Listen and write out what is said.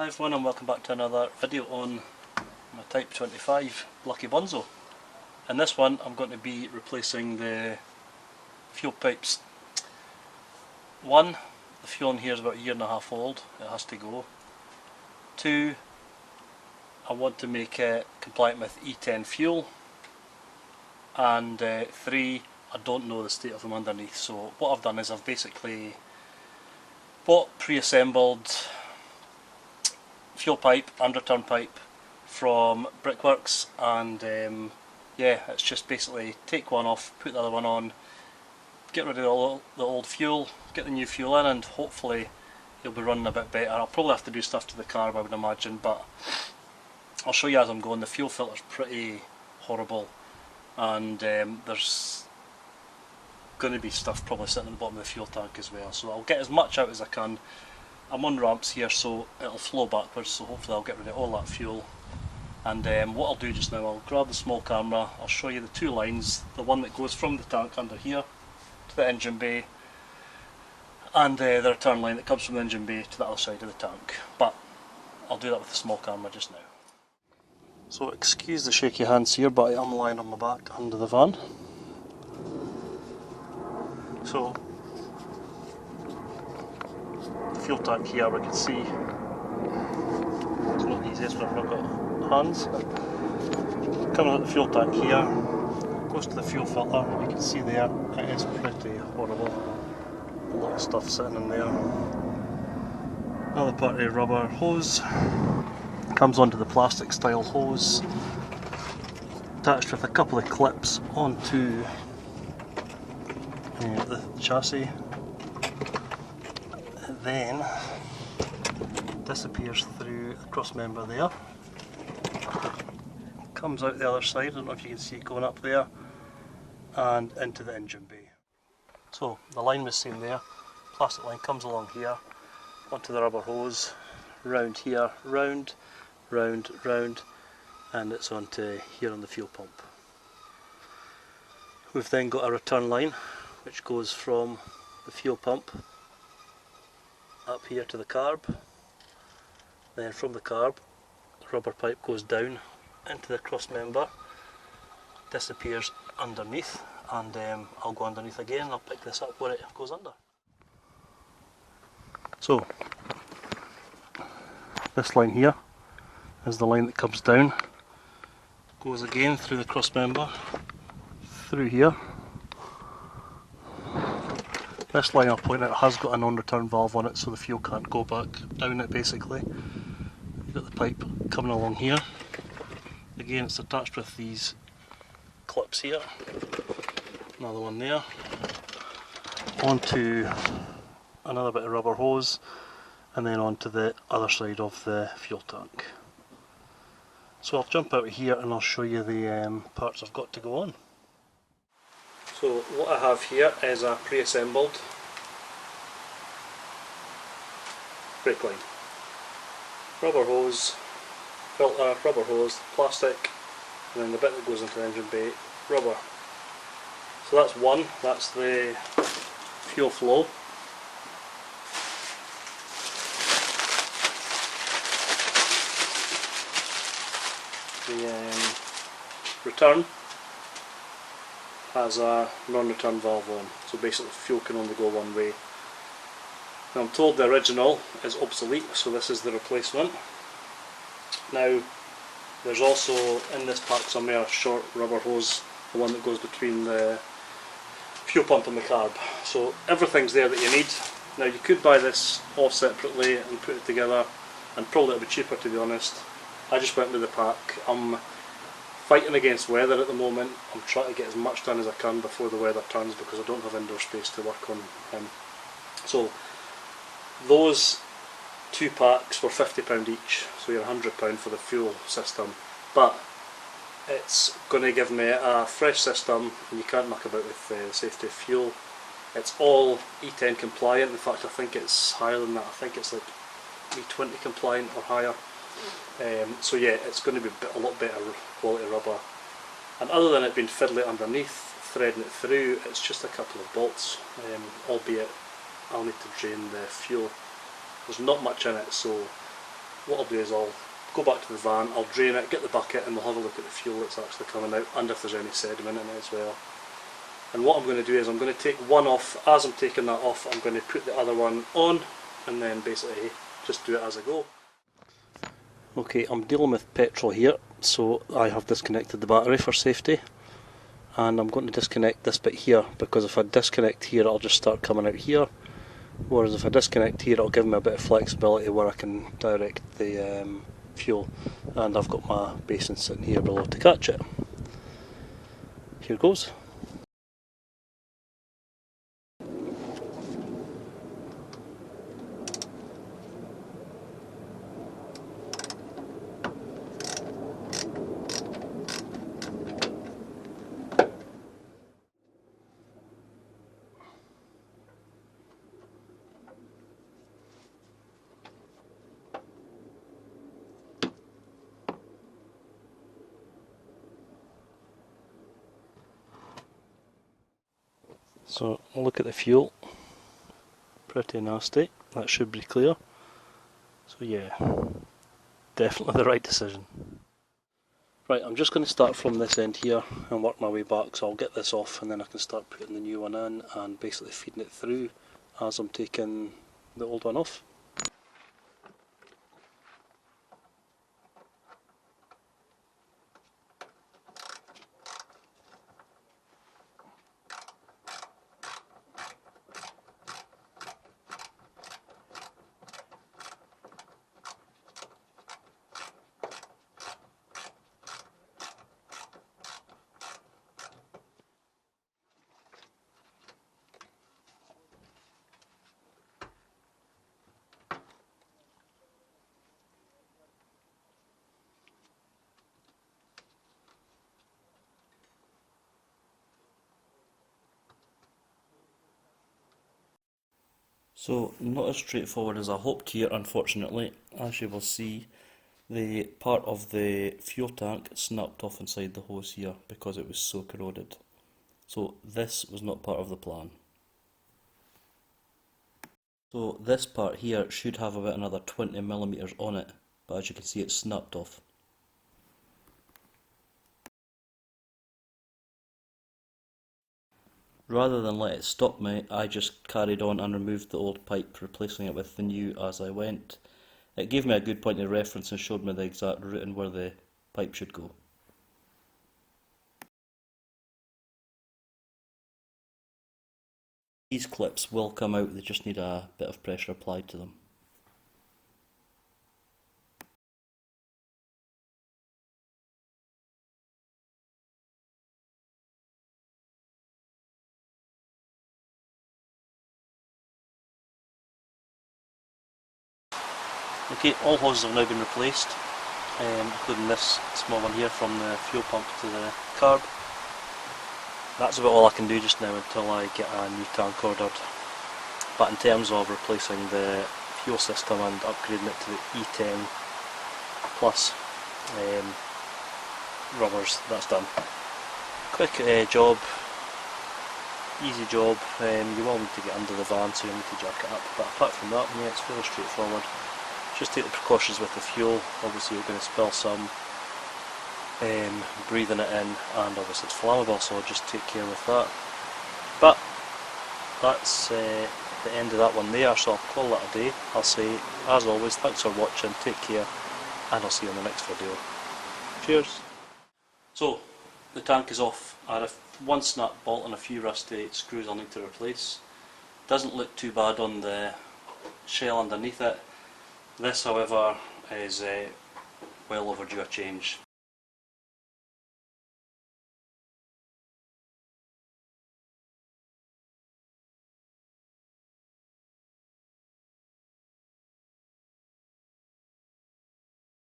Hi everyone and welcome back to another video on my Type 25 Lucky Bonzo. In this one I'm going to be replacing the fuel pipes. One, the fuel in here is about a year and a half old, it has to go. Two, I want to make it compliant with E10 fuel. And three, I don't know the state of them underneath, so what I've done is I've basically bought pre-assembled fuel pipe and return pipe from Brickworks, and yeah, it's just basically take one off, put the other one on, get rid of all the old fuel, get the new fuel in, and hopefully you'll be running a bit better. I'll probably have to do stuff to the carb, I would imagine, but I'll show you as I'm going. The fuel filter's pretty horrible, and there's going to be stuff probably sitting at the bottom of the fuel tank as well, so I'll get as much out as I can. I'm on ramps here, so it'll flow backwards, so hopefully I'll get rid of all that fuel. And what I'll do just now, I'll grab the small camera, I'll show you the two lines, the one that goes from the tank under here to the engine bay, and the return line that comes from the engine bay to the other side of the tank. But I'll do that with the small camera just now. So excuse the shaky hands here, but I am lying on my back under the van. So fuel tank here, we can see it's not the easiest when I've not got hands. Coming out the fuel tank here, goes to the fuel filter, you can see there, it is pretty horrible. A lot of stuff sitting in there. Another part of the rubber hose comes onto the plastic style hose, attached with a couple of clips onto the chassis. Then disappears through the cross member there, comes out the other side, I don't know if you can see it going up there, and into the engine bay. So the line was seen there, plastic line comes along here, onto the rubber hose, round here, round, round, round, and it's onto here on the fuel pump. We've then got a return line which goes from the fuel pump up here to the carb. Then from the carb, the rubber pipe goes down into the cross member, disappears underneath, and I'll go underneath again and I'll pick this up where it goes under. So this line here is the line that comes down, goes again through the cross member, through here. This line, I'll point out, has got a non-return valve on it, so the fuel can't go back down it basically. You've got the pipe coming along here. Again, it's attached with these clips here. Another one there. Onto another bit of rubber hose, and then onto the other side of the fuel tank. So I'll jump out of here and I'll show you the parts I've got to go on. So what I have here is a pre-assembled brake line. Rubber hose, filter, rubber hose, plastic, and then the bit that goes into the engine bay, rubber. So that's one, that's the fuel flow. The return has a non-return valve on, so basically fuel can only go one way. Now I'm told the original is obsolete, so this is the replacement. Now there's also in this pack somewhere a short rubber hose, the one that goes between the fuel pump and the carb. So everything's there that you need. Now you could buy this all separately and put it together, and probably it would be cheaper, to be honest. I just went with the pack. I'm fighting against weather at the moment. I'm trying to get as much done as I can before the weather turns, because I don't have indoor space to work on. So those two packs were £50 each, so you're £100 for the fuel system. But it's going to give me a fresh system, and you can't muck about with the safety of fuel. It's all E10 compliant. In fact, I think it's higher than that. I think it's like E20 compliant or higher. So yeah, it's going to be a lot better quality rubber. And other than it being fiddly underneath, threading it through, it's just a couple of bolts, albeit I'll need to drain the fuel. There's not much in it, so what I'll do is I'll go back to the van, I'll drain it, get the bucket, and we'll have a look at the fuel that's actually coming out and if there's any sediment in it as well. And what I'm going to do is I'm going to take one off. As I'm taking that off, I'm going to put the other one on and then basically just do it as I go. Okay, I'm dealing with petrol here, so I have disconnected the battery for safety, and I'm going to disconnect this bit here, because if I disconnect here it'll just start coming out here, whereas if I disconnect here it'll give me a bit of flexibility where I can direct the fuel, and I've got my basin sitting here below to catch it. Here goes. So look at the fuel, pretty nasty, that should be clear. So yeah, definitely the right decision. Right, I'm just going to start from this end here and work my way back, so I'll get this off and then I can start putting the new one in and basically feeding it through as I'm taking the old one off. So not as straightforward as I hoped here, unfortunately. As you will see, the part of the fuel tank snapped off inside the hose here because it was so corroded. So this was not part of the plan. So this part here should have about another 20mm on it, but as you can see it's snapped off. Rather than let it stop me, I just carried on and removed the old pipe, replacing it with the new as I went. It gave me a good point of reference and showed me the exact route and where the pipe should go. These clips will come out, they just need a bit of pressure applied to them. Okay, all hoses have now been replaced, including this small one here from the fuel pump to the carb. That's about all I can do just now until I get a new tank ordered. But in terms of replacing the fuel system and upgrading it to the E10 plus rubbers, that's done. Quick job, easy job. You will need to get under the van, so you'll need to jack it up, but apart from that, yeah, it's fairly straightforward. Just take the precautions with the fuel. Obviously you're going to spill some, breathing it in, and obviously it's flammable, so just take care with that. But that's the end of that one there, so I'll call that a day. I'll say, as always, thanks for watching, take care, and I'll see you in the next video. Cheers! So, the tank is off. I had one snap bolt and a few rusty screws I'll need to replace. Doesn't look too bad on the shell underneath it. This, however, is well overdue a change.